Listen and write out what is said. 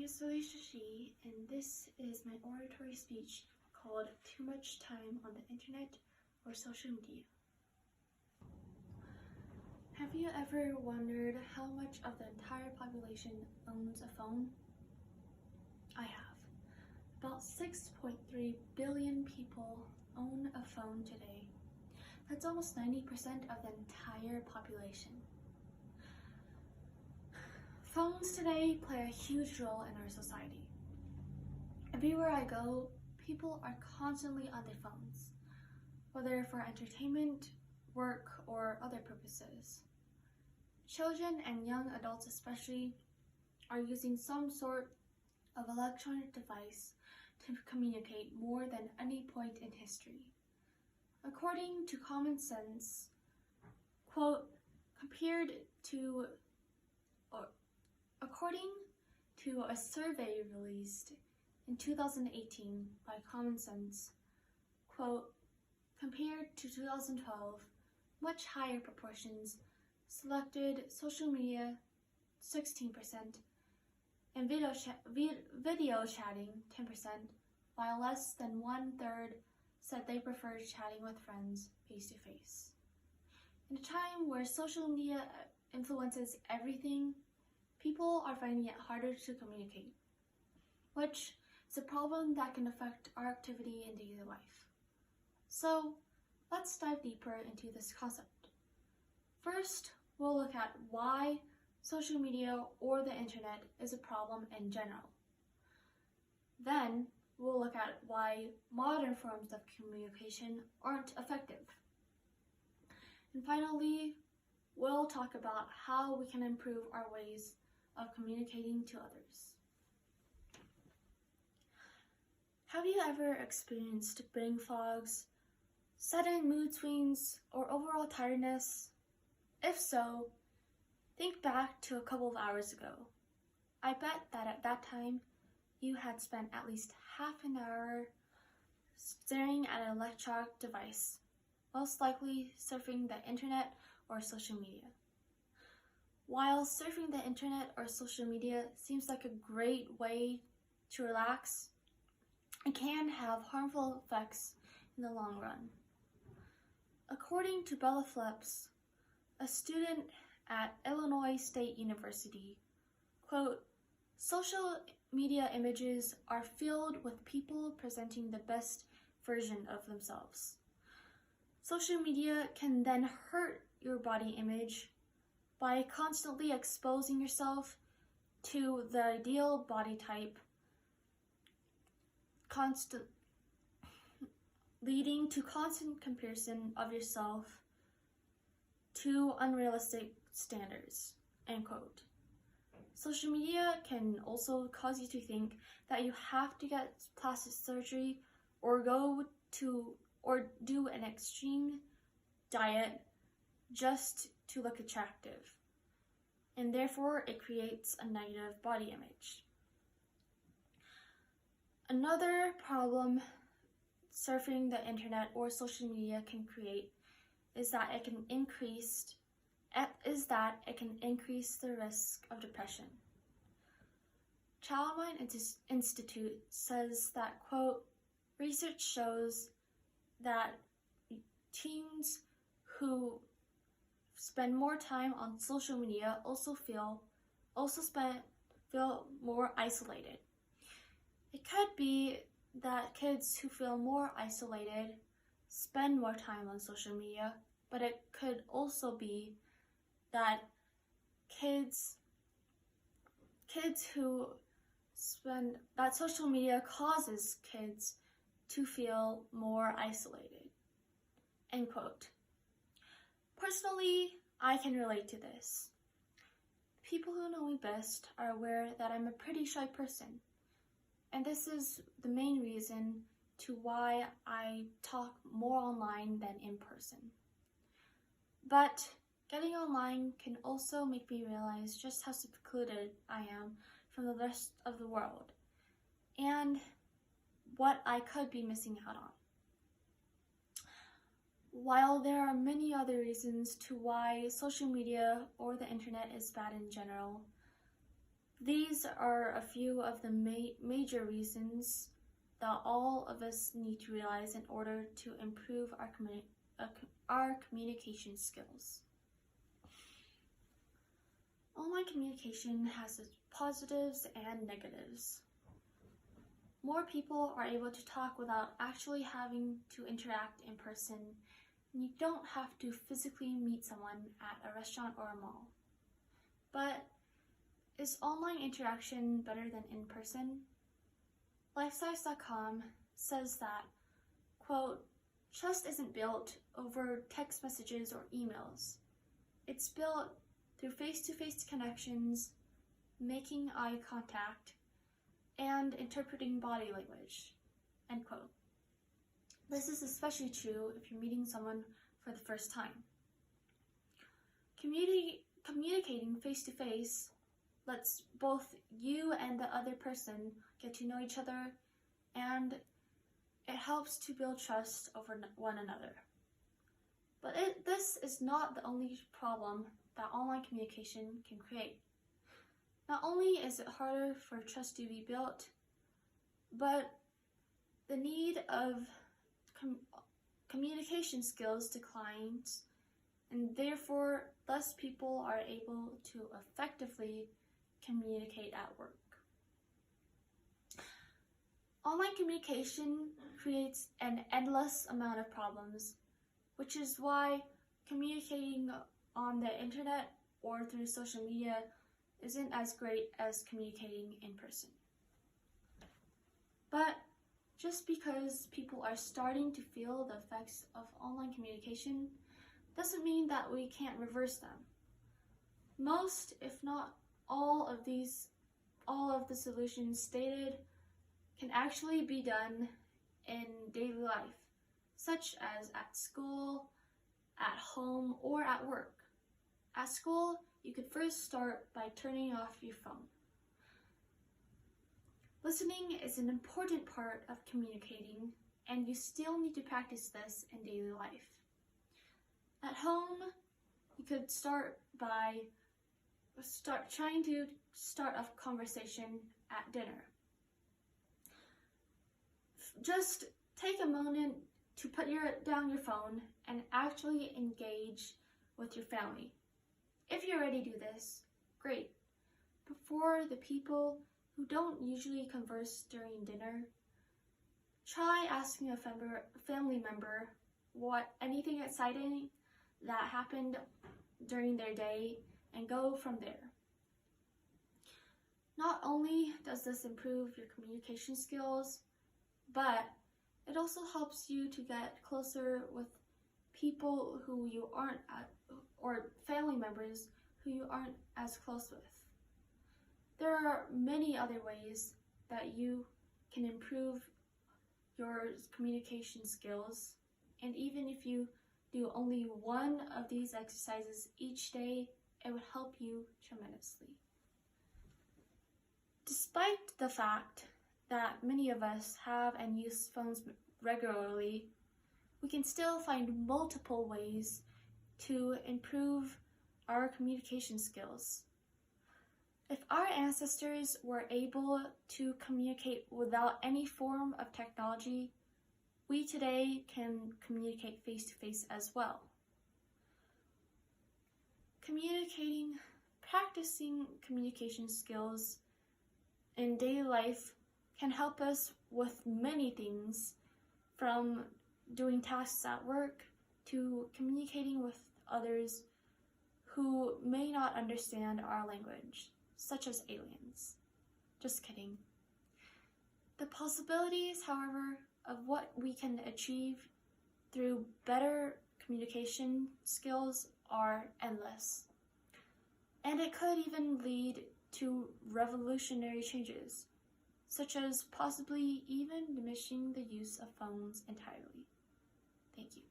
is Alicia Shi, and this is my oratory speech called Too Much Time on the Internet or Social Media. Have you ever wondered how much of the entire population owns a phone? I have. About 6.3 billion people own a phone today. That's almost 90% of the entire population. Phones today play a huge role in our society. Everywhere I go, people are constantly on their phones, whether for entertainment, work, or other purposes. Children and young adults especially are using some sort of electronic device to communicate more than any point in history. According to Common Sense, quote, according to a survey released in 2018 by Common Sense, quote, compared to 2012, much higher proportions selected social media 16% and video chatting 10%, while less than 1/3 said they preferred chatting with friends face-to-face. In a time where social media influences everything, people are finding it harder to communicate, which is a problem that can affect our activity in daily life. So, let's dive deeper into this concept. First, we'll look at why social media or the internet is a problem in general. Then, we'll look at why modern forms of communication aren't effective. And finally, we'll talk about how we can improve our ways of communicating to others. Have you ever experienced brain fogs, sudden mood swings, or overall tiredness? If so, think back to a couple of hours ago. I bet that at that time, you had spent at least half an hour staring at an electronic device, most likely surfing the internet or social media. While surfing the internet or social media seems like a great way to relax, it can have harmful effects in the long run. According to Bella Phillips, a student at Illinois State University, quote, social media images are filled with people presenting the best version of themselves. Social media can then hurt your body image by constantly exposing yourself to the ideal body type, leading to constant comparison of yourself to unrealistic standards, end quote. Social media can also cause you to think that you have to get plastic surgery or do an extreme diet just to look attractive, and therefore it creates a negative body image. Another problem surfing the internet or social media can create is that it can increase the risk of depression. Childmind Institute says that, quote, research shows that teens who spend more time on social media also feel more isolated. It could be that kids who feel more isolated spend more time on social media, but it could also be that that social media causes kids to feel more isolated, end quote. Personally, I can relate to this. People who know me best are aware that I'm a pretty shy person, and this is the main reason to why I talk more online than in person. But getting online can also make me realize just how secluded I am from the rest of the world and what I could be missing out on. While there are many other reasons to why social media or the internet is bad in general, These are a few of the major reasons that all of us need to realize in order to improve our communication skills. Online communication has its positives and negatives. More people are able to talk without actually having to interact in person, and you don't have to physically meet someone at a restaurant or a mall. But is online interaction better than in person? Lifesize.com says that, quote, trust isn't built over text messages or emails. It's built through face-to-face connections, making eye contact, and interpreting body language, end quote. This is especially true if you're meeting someone for the first time. Communicating face-to-face lets both you and the other person get to know each other, and it helps to build trust over one another. But this is not the only problem that online communication can create. Not only is it harder for trust to be built, but the need of communication skills declines, and therefore less people are able to effectively communicate at work. Online communication creates an endless amount of problems, which is why communicating on the internet or through social media isn't as great as communicating in person. But just because people are starting to feel the effects of online communication doesn't mean that we can't reverse them. Most, if not all of the solutions stated can actually be done in daily life, such as at school, at home, or at work. At school, you could first start by turning off your phone. Listening is an important part of communicating, and you still need to practice this in daily life. At home, you could start by trying to start a conversation at dinner. Just take a moment to put down your phone and actually engage with your family. If you already do this, great. But for the people who don't usually converse during dinner, try asking a family member anything exciting that happened during their day and go from there. Not only does this improve your communication skills, but it also helps you to get closer with people who you aren't or family members who you aren't as close with. There are many other ways that you can improve your communication skills, and even if you do only one of these exercises each day, it would help you tremendously. Despite the fact that many of us have and use phones regularly, we can still find multiple ways to improve our communication skills. If our ancestors were able to communicate without any form of technology, we today can communicate face-to-face as well. Practicing communication skills in daily life can help us with many things, from doing tasks at work to communicating with others who may not understand our language, such as aliens. Just kidding. The possibilities, however, of what we can achieve through better communication skills are endless. And it could even lead to revolutionary changes, such as possibly even diminishing the use of phones entirely. Thank you.